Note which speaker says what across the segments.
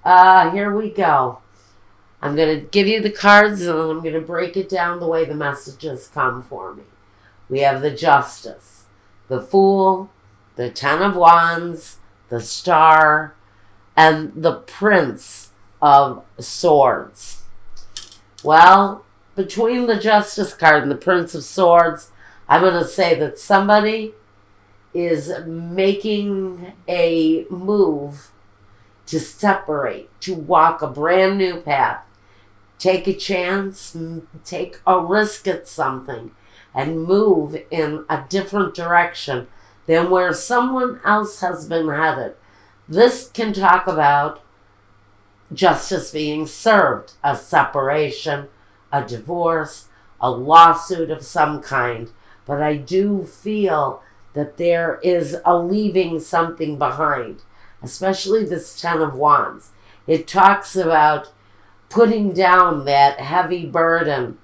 Speaker 1: Here we go. I'm going to give you the cards and I'm going to break it down the way the messages come for me. We have the Justice, the Fool, the Ten of Wands, the Star, and the Prince of Swords. Well, between the Justice card and the Prince of Swords, I'm going to say that somebody is making a move to separate, to walk a brand new path, take a chance, take a risk at something, and move in a different direction than where someone else has been headed. This can talk about justice being served, a separation, a divorce, a lawsuit of some kind. But I do feel that there is a leaving something behind, especially this Ten of Wands. It talks about putting down that heavy burden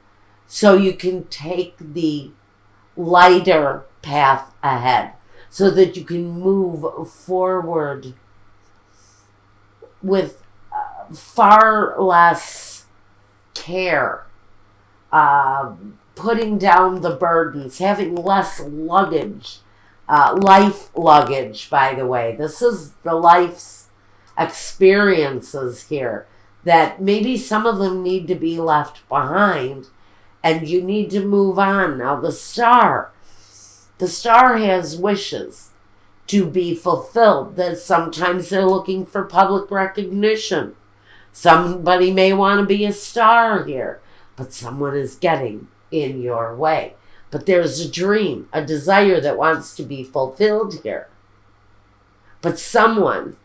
Speaker 1: so you can take the lighter path ahead, so that you can move forward with far less care, putting down the burdens, having less luggage, life luggage, by the way. This is the life's experiences here that maybe some of them need to be left behind and you need to move on. Now the Star has wishes to be fulfilled, that sometimes they're looking for public recognition. Somebody may want to be a star here, but someone is getting in your way. But there's a dream, a desire that wants to be fulfilled here. But someone,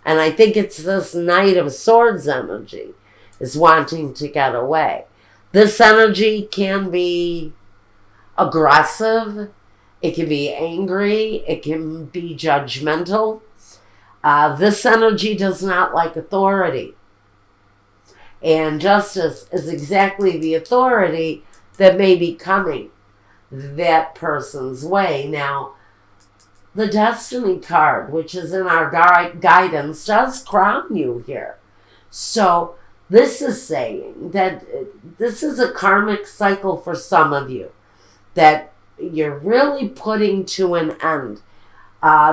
Speaker 1: and I think it's this Knight of Swords energy, is wanting to get away. This energy can be aggressive, it can be angry, it can be judgmental. This energy does not like authority. And justice is exactly the authority that may be coming that person's way. Now, the Destiny card, which is in our guidance, does crown you here. So this is saying that this is a karmic cycle for some of you, that you're really putting to an end.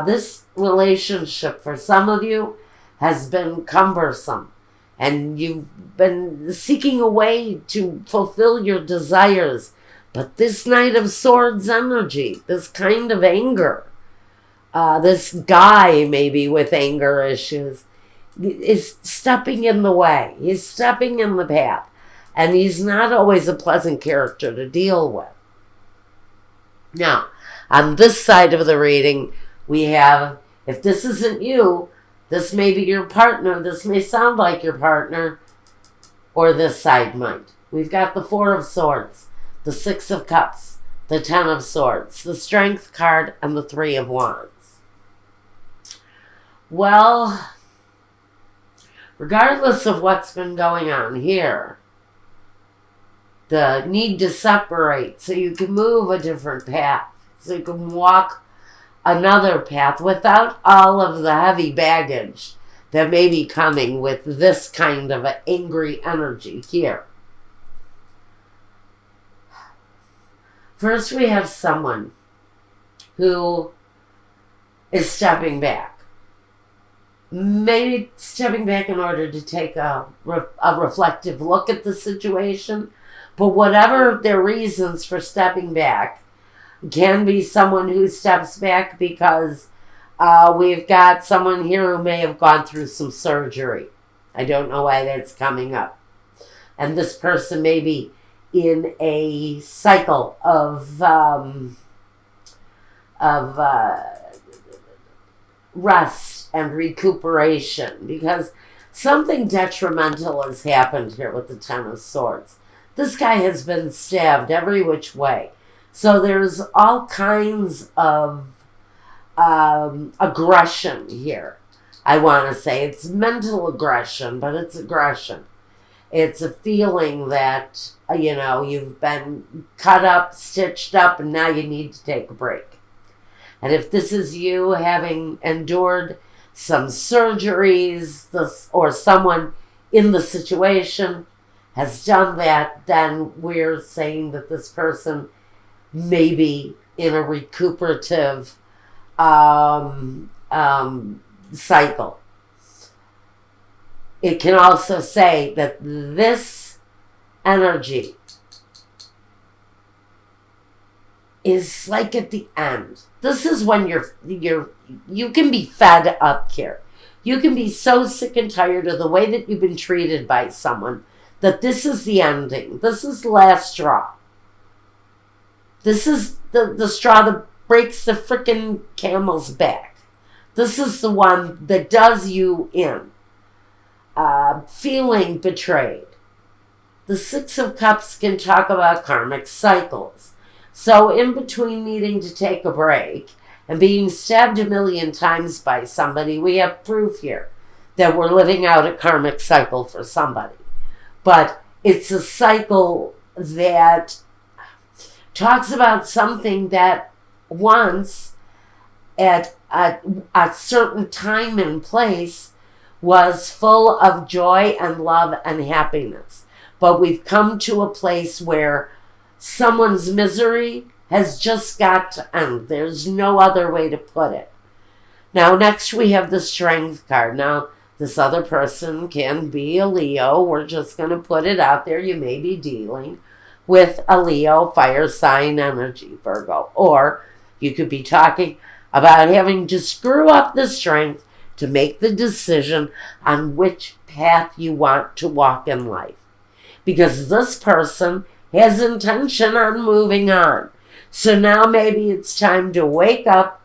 Speaker 1: This relationship for some of you has been cumbersome, and you've been seeking a way to fulfill your desires. But this Knight of Swords energy, this kind of anger, this guy maybe with anger issues, is stepping in the way. He's stepping in the path. And he's not always a pleasant character to deal with. Now, on this side of the reading, we have, if this isn't you, this may be your partner, this may sound like your partner, or this side might. We've got the Four of Swords, the Six of Cups, the Ten of Swords, the Strength card, and the Three of Wands. Well, regardless of what's been going on here, the need to separate so you can move a different path, so you can walk another path without all of the heavy baggage that may be coming with this kind of an angry energy here. First, we have someone who is stepping back. Maybe stepping back in order to take a reflective look at the situation. But whatever their reasons for stepping back, can be someone who steps back because we've got someone here who may have gone through some surgery. I don't know why that's coming up. And this person may be in a cycle of rest and recuperation, because something detrimental has happened here with the Ten of Swords. This guy has been stabbed every which way. So there's all kinds of aggression here. I want to say it's mental aggression, but it's aggression. It's a feeling that, you've been cut up, stitched up, and now you need to take a break. And if this is you having endured some surgeries, or someone in the situation has done that, then we're saying that this person may be in a recuperative cycle. It can also say that this energy is like at the end. This is when you can be fed up here. You can be so sick and tired of the way that you've been treated by someone that this is the ending. This is the last straw. This is the straw that breaks the frickin' camel's back. This is the one that does you in. Feeling betrayed. The Six of Cups can talk about karmic cycles. So in between needing to take a break and being stabbed a million times by somebody, we have proof here that we're living out a karmic cycle for somebody. But it's a cycle that talks about something that once at a certain time and place was full of joy and love and happiness. But we've come to a place where someone's misery has just got to end. There's no other way to put it. Now, next we have the Strength card. Now, this other person can be a Leo. We're just going to put it out there. You may be dealing with a Leo fire sign energy, Virgo. Or you could be talking about having to screw up the strength to make the decision on which path you want to walk in life. Because this person has intention on moving on. So now maybe it's time to wake up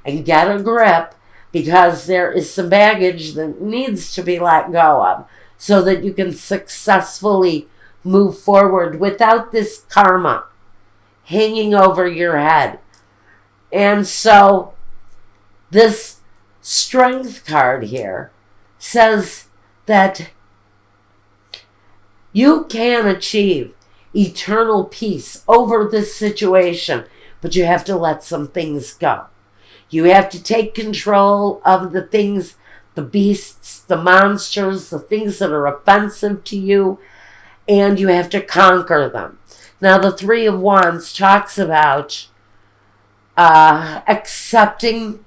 Speaker 1: and get a grip, because there is some baggage that needs to be let go of so that you can successfully move forward without this karma hanging over your head. And so this Strength card here says that you can achieve eternal peace over this situation, but you have to let some things go. You have to take control of the things, the beasts, the monsters, the things that are offensive to you, and you have to conquer them. Now, the Three of Wands talks about accepting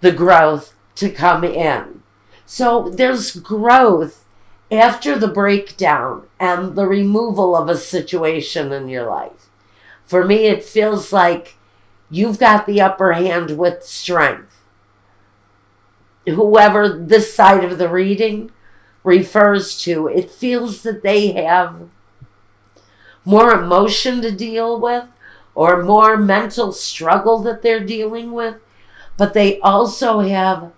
Speaker 1: the growth to come in. So there's growth after the breakdown and the removal of a situation in your life. For me, it feels like you've got the upper hand with strength. Whoever this side of the reading refers to, it feels that they have more emotion to deal with or more mental struggle that they're dealing with, but they also have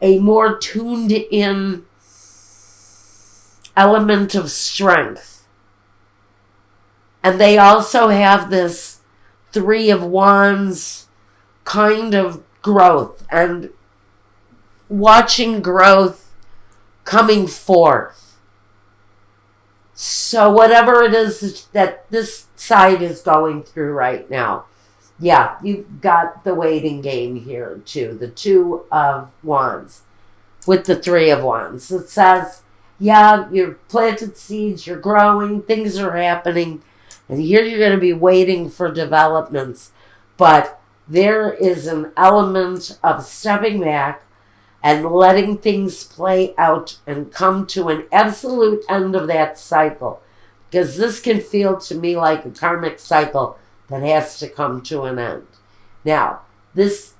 Speaker 1: a more tuned in element of strength. And they also have this Three of Wands kind of growth and watching growth coming forth. So whatever it is that this side is going through right now, yeah, you've got the waiting game here too. The Two of Wands with the Three of Wands. It says, yeah, you've planted seeds, you're growing, things are happening, and here you're going to be waiting for developments. But there is an element of stepping back and letting things play out and come to an absolute end of that cycle. Because this can feel to me like a karmic cycle that has to come to an end. Now, these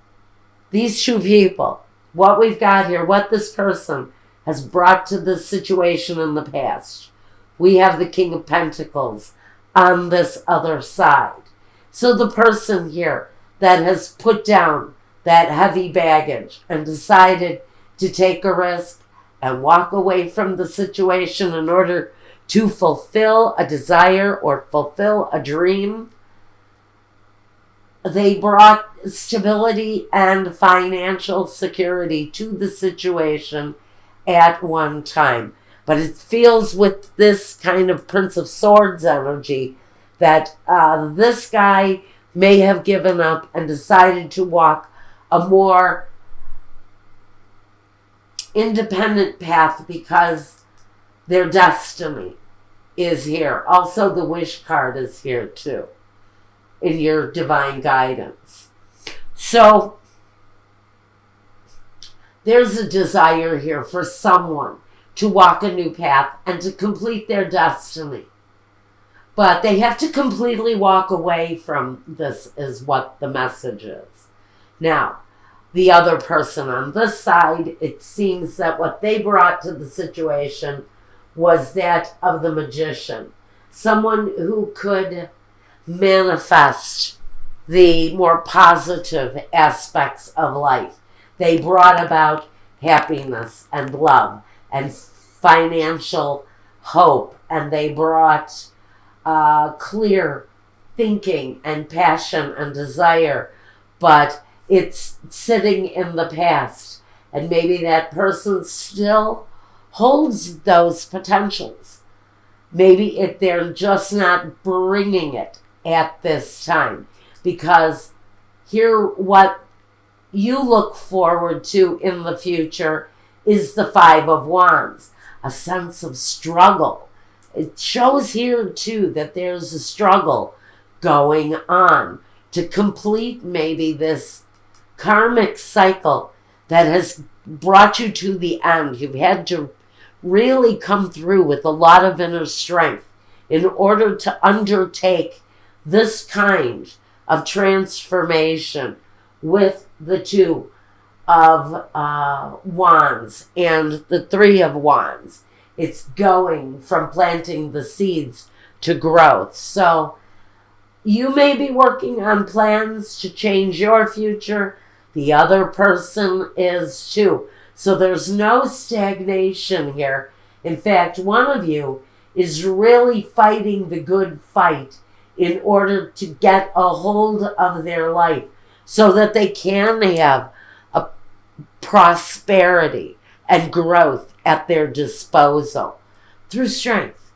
Speaker 1: two people, what we've got here, what this person has brought to this situation in the past. We have the King of Pentacles on this other side. So the person here that has put down that heavy baggage and decided to take a risk and walk away from the situation in order to fulfill a desire or fulfill a dream, they brought stability and financial security to the situation at one time. But it feels with this kind of Prince of Swords energy that this guy may have given up and decided to walk a more independent path because their destiny is here. Also, the wish card is here too in your divine guidance. So there's a desire here for someone to walk a new path and to complete their destiny. But they have to completely walk away from this, is what the message is. Now, the other person on this side, it seems that what they brought to the situation was that of the magician. Someone who could manifest the more positive aspects of life. They brought about happiness and love and financial hope, and they brought clear thinking and passion and desire, but it's sitting in the past, and maybe that person still holds those potentials. Maybe they're just not bringing it at this time, because here what you look forward to in the future is the Five of Wands, a sense of struggle. It shows here too that there's a struggle going on to complete maybe this karmic cycle that has brought you to the end. You've had to really come through with a lot of inner strength in order to undertake this kind of transformation with the Two of Wands and the Three of Wands. It's going from planting the seeds to growth. So you may be working on plans to change your future. The other person is too. So there's no stagnation here. In fact, one of you is really fighting the good fight in order to get a hold of their life so that they can have a prosperity and growth at their disposal through strength,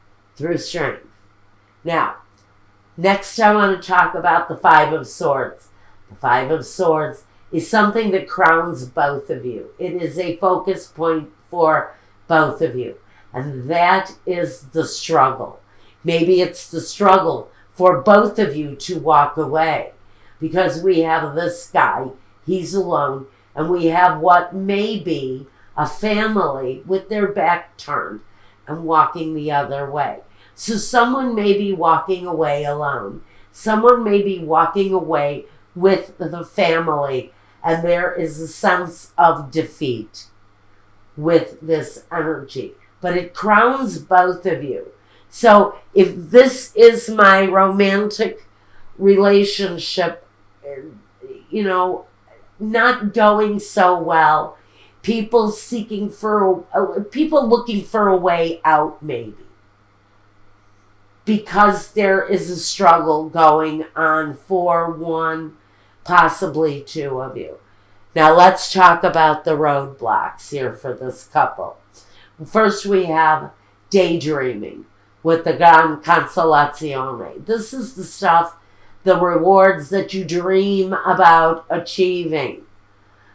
Speaker 1: Now, next I want to talk about the Five of Swords. The Five of Swords is something that crowns both of you. It is a focus point for both of you. And that is the struggle. Maybe it's the struggle for both of you to walk away. Because we have this guy, he's alone, and we have what may be a family with their back turned and walking the other way. So someone may be walking away alone. Someone may be walking away with the family, and there is a sense of defeat with this energy. But it crowns both of you. So if this is my romantic relationship, not going so well, people looking for a way out, maybe, because there is a struggle going on for one, possibly two of you. Now let's talk about the roadblocks here for this couple. First, we have daydreaming with the Gran Consolazione. This is the stuff, the rewards that you dream about achieving,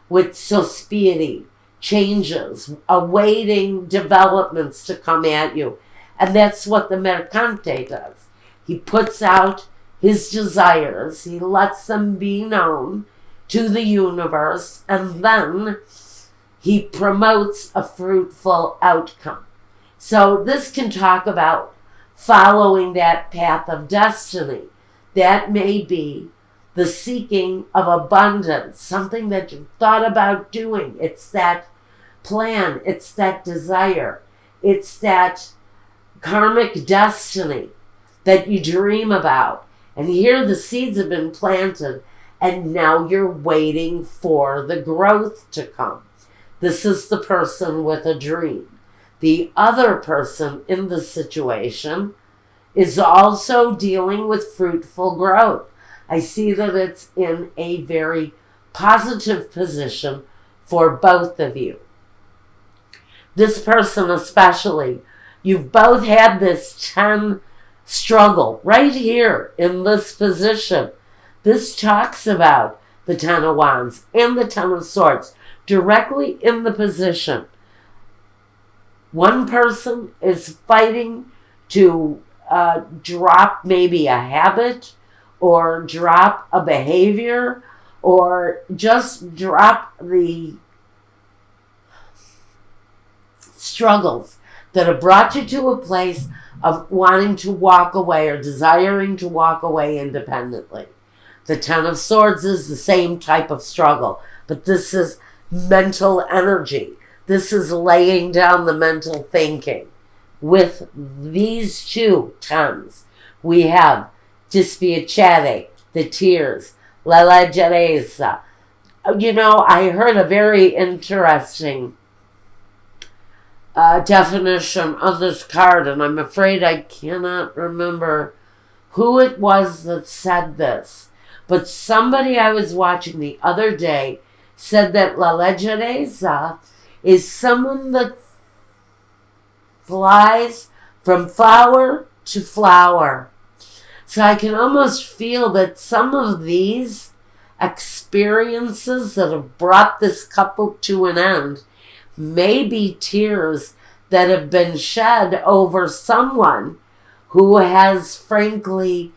Speaker 1: with sospiri, changes, awaiting developments to come at you. And that's what the Mercante does. He puts out his desires, he lets them be known to the universe, and then he promotes a fruitful outcome. So this can talk about following that path of destiny. That may be the seeking of abundance, something that you thought about doing. It's that plan, it's that desire, it's that karmic destiny that you dream about. And here the seeds have been planted, and now you're waiting for the growth to come. This is the person with a dream. The other person in the situation is also dealing with fruitful growth. I see that it's in a very positive position for both of you. This person especially, you've both had this 10 struggle right here in this position. This talks about the 10 of Wands and the 10 of Swords directly in the position. One person is fighting to drop maybe a habit or drop a behavior or just drop the struggles that have brought you to a place of wanting to walk away or desiring to walk away independently. The Ten of Swords is the same type of struggle, but this is mental energy. This is laying down the mental thinking. With these two tens, we have dispiacere, the tears, la leggerezza. You know, I heard a very interesting definition of this card, and I'm afraid I cannot remember who it was that said this. But somebody I was watching the other day said that la leggerezza is someone that flies from flower to flower. So I can almost feel that some of these experiences that have brought this couple to an end may be tears that have been shed over someone who has frankly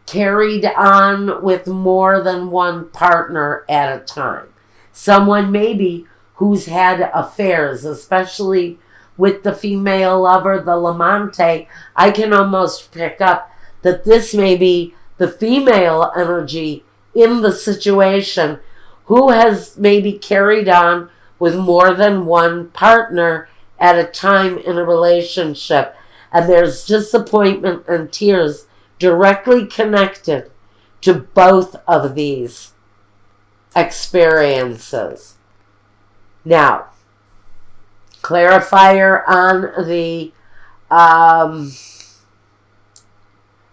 Speaker 1: carried on with more than one partner at a time. Someone maybe who's had affairs, especially with the female lover, the Lamante. I can almost pick up that this may be the female energy in the situation who has maybe carried on with more than one partner at a time in a relationship. And there's disappointment and tears directly connected to both of these experiences. Now, clarifier on the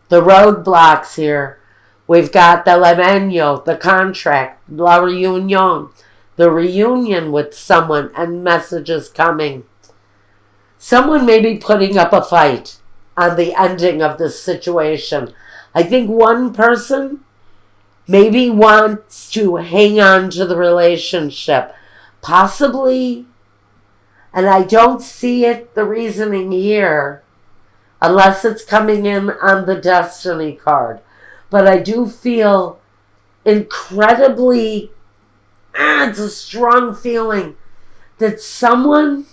Speaker 1: roadblocks here. We've got the levenio, the contract, la reunion, the reunion with someone and messages coming. Someone may be putting up a fight on the ending of this situation. I think one person maybe wants to hang on to the relationship. Possibly, and I don't see it, the reasoning here, unless it's coming in on the Destiny card. But I do feel incredibly, it's a strong feeling that someone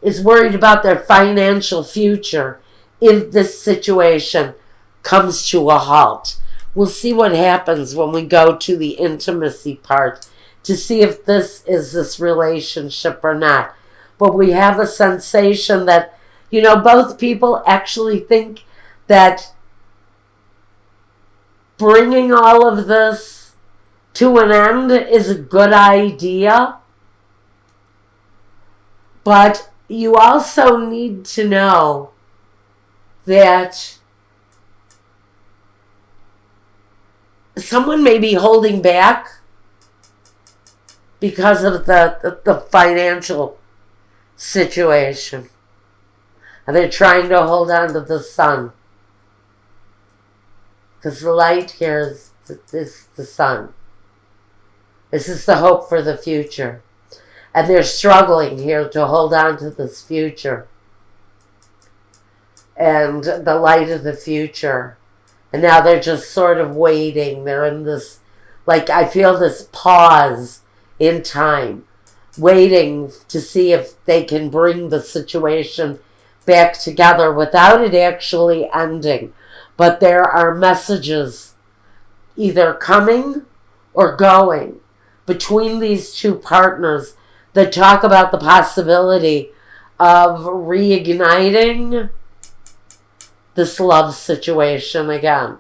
Speaker 1: is worried about their financial future if this situation comes to a halt. We'll see what happens when we go to the intimacy part to see if this is this relationship or not. But we have a sensation that, you know, both people actually think that bringing all of this to an end is a good idea. But you also need to know that someone may be holding back because of the financial situation. And they're trying to hold on to the sun. Because the light here is the sun. This is the hope for the future. And they're struggling here to hold on to this future. And the light of the future. And now they're just sort of waiting. They're in this, like, I feel this pause in time, waiting to see if they can bring the situation back together without it actually ending. But there are messages either coming or going between these two partners that talk about the possibility of reigniting this love situation again.